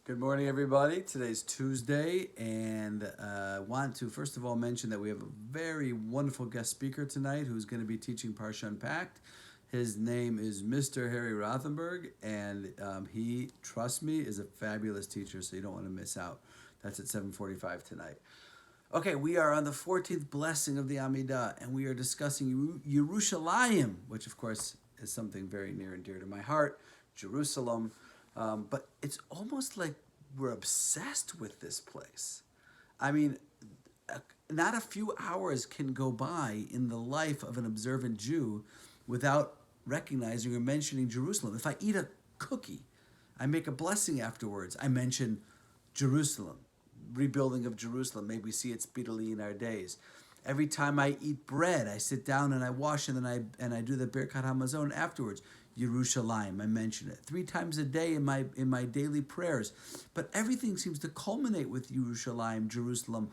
Good morning, everybody. Today's Tuesday, and I want to first of all mention that we have a very wonderful guest speaker tonight who's going to be teaching Parsha Unpacked. His name is Mr. Harry Rothenberg, and he, trust me, is a fabulous teacher, so you don't want to miss out. That's at 7:45 tonight. Okay, we are on the 14th blessing of the Amidah, and we are discussing Yerushalayim, which of course is something very near and dear to my heart, Jerusalem. But it's almost like we're obsessed with this place. I mean, not a few hours can go by in the life of an observant Jew without recognizing or mentioning Jerusalem. If I eat a cookie, I make a blessing afterwards. I mention Jerusalem, rebuilding of Jerusalem. May we see it speedily in our days. Every time I eat bread, I sit down and I wash, and then I do the Birkat Hamazon afterwards. Yerushalayim, I mention it 3 times a day in my daily prayers. But everything seems to culminate with Yerushalayim, Jerusalem.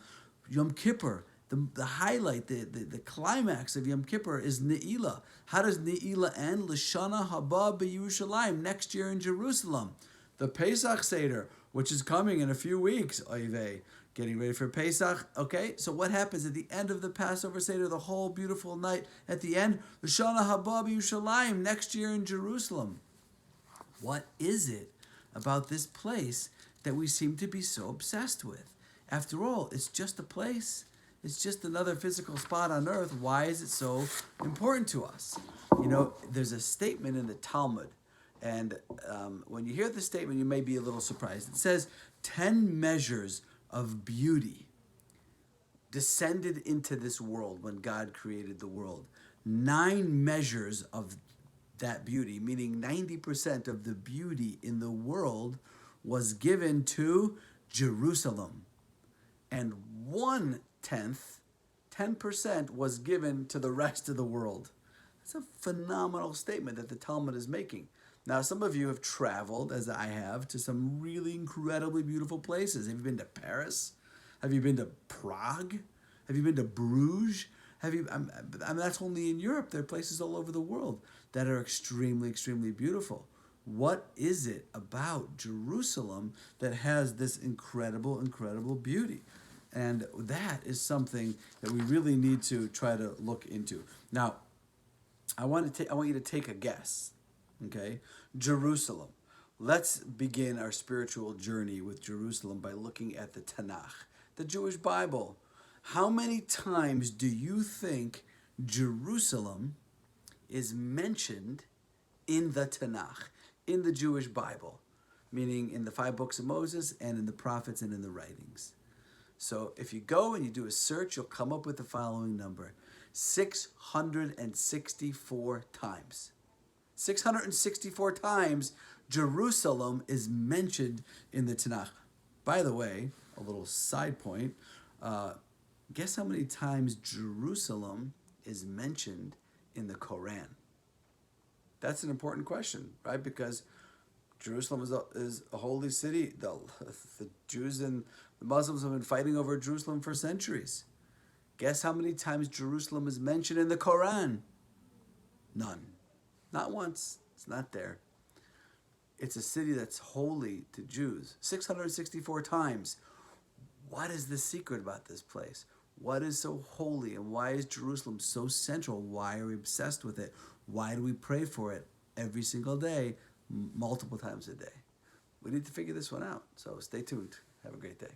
Yom Kippur, the highlight, the climax of Yom Kippur is Ne'ilah. How does Ne'ilah end? L'shana haba b'Yerushalayim, next year in Jerusalem. The Pesach Seder, which is coming in a few weeks, oivei, getting ready for Pesach. Okay, so what happens at the end of the Passover Seder, the whole beautiful night? At the end, L'shana haba b'Yerushalayim, next year in Jerusalem. What is it about this place that we seem to be so obsessed with? After all, it's just a place. It's just another physical spot on earth. Why is it so important to us? You know, there's a statement in the Talmud, and when you hear the statement, you may be a little surprised. It says 10 measures of beauty descended into this world when God created the world. 9 measures of that beauty, meaning 90% of the beauty in the world, was given to Jerusalem. And 10% was given to the rest of the world. That's a phenomenal statement that the Talmud is making. Now, some of you have traveled, as I have, to some really incredibly beautiful places. Have you been to Paris? Have you been to Prague? Have you been to Bruges? I mean, that's only in Europe. There are places all over the world that are extremely, extremely beautiful. What is it about Jerusalem that has this incredible, incredible beauty? And that is something that we really need to try to look into. Now, I want you to take a guess. Okay, Jerusalem. Let's begin our spiritual journey with Jerusalem by looking at the Tanakh, the Jewish Bible. How many times do you think Jerusalem is mentioned in the Tanakh, in the Jewish Bible, meaning in the 5 books of Moses and in the prophets and in the writings? So if you go and you do a search, you'll come up with the following number: 664 times. 664 times Jerusalem is mentioned in the Tanakh. By the way, a little side point, guess how many times Jerusalem is mentioned in the Quran? That's an important question, right? Because Jerusalem is a holy city. The Jews and the Muslims have been fighting over Jerusalem for centuries. Guess how many times Jerusalem is mentioned in the Quran? None. Not once. It's not there. It's a city that's holy to Jews. 664 times. What is the secret about this place? What is so holy, and why is Jerusalem so central? Why are we obsessed with it? Why do we pray for it every single day, multiple times a day? We need to figure this one out. So stay tuned. Have a great day.